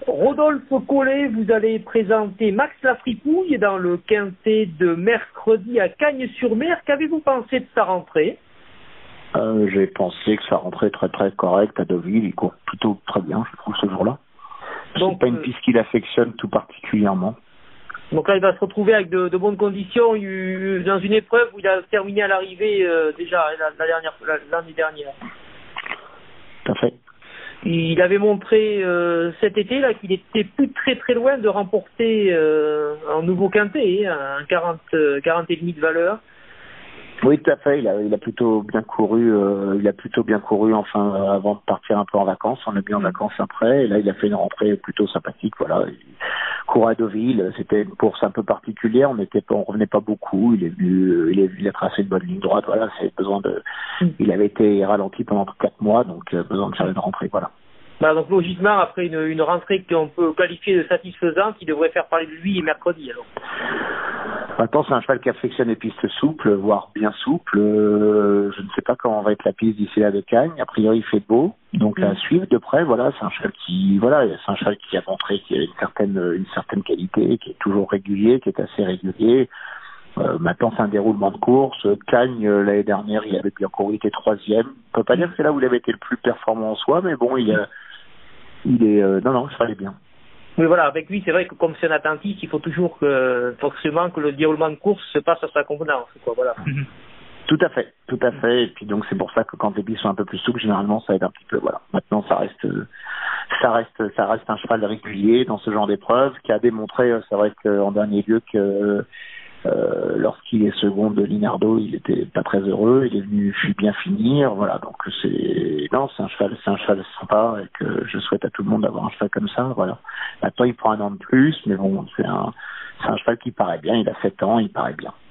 Rodolphe Collet, vous allez présenter Max Lafripouille dans le quintet de mercredi à Cagnes-sur-Mer. Qu'avez-vous pensé de sa rentrée? J'ai pensé que ça rentrait très très correct à Deauville. Il court plutôt très bien, je trouve, ce jour-là. C'est pas une piste qu'il affectionne tout particulièrement. Donc là, il va se retrouver avec de bonnes conditions dans une épreuve où il a terminé à l'arrivée déjà l'année dernière. Tout à fait. Il avait montré cet été là qu'il était plus très très loin de remporter un nouveau quintet, un 40 et demi de valeur. Oui, tout à fait. Il a plutôt bien couru. Enfin, avant de partir un peu en vacances. On l'a mis en vacances après. Et là, il a fait une rentrée plutôt sympathique. Voilà. Il courait à Deauville. C'était une course un peu particulière. On revenait pas beaucoup. Il a tracé une bonne ligne droite. Voilà. Il avait été ralenti pendant 4 mois, donc besoin de faire une rentrée. Voilà. Bah donc logiquement, après une rentrée qu'on peut qualifier de satisfaisante, il devrait faire parler de lui mercredi alors. Maintenant, c'est un cheval qui affectionne les pistes souples, voire bien souples. Je ne sais pas comment va être la piste d'ici là de Cagnes. A priori, il fait beau, donc à suivre de près. Voilà, c'est un cheval qui a montré qu'il y a une certaine qualité, qui est toujours régulier, qui est assez régulier. Maintenant, c'est un déroulement de course. Cagnes, l'année dernière, il avait bien couru, il était 3e. On peut pas dire que c'est là où il avait été le plus performant en soi, mais bon, non, ça allait bien. Oui, voilà, avec lui, c'est vrai que comme c'est un attentiste, il faut toujours forcément que le déroulement de course se passe à sa convenance, quoi, voilà. Tout à fait. Et puis donc, c'est pour ça que quand les billes sont un peu plus souples, généralement, ça aide un petit peu, voilà. Maintenant, ça reste un cheval régulier dans ce genre d'épreuve, qui a démontré, c'est vrai qu'en dernier lieu, que lorsqu'il est second de Linardo, il était pas très heureux, il est venu bien finir, voilà, donc c'est un cheval sympa et que je souhaite à tout le monde d'avoir un cheval comme ça, voilà. Maintenant il prend un an de plus, mais bon, c'est un cheval qui paraît bien, il a 7 ans, il paraît bien.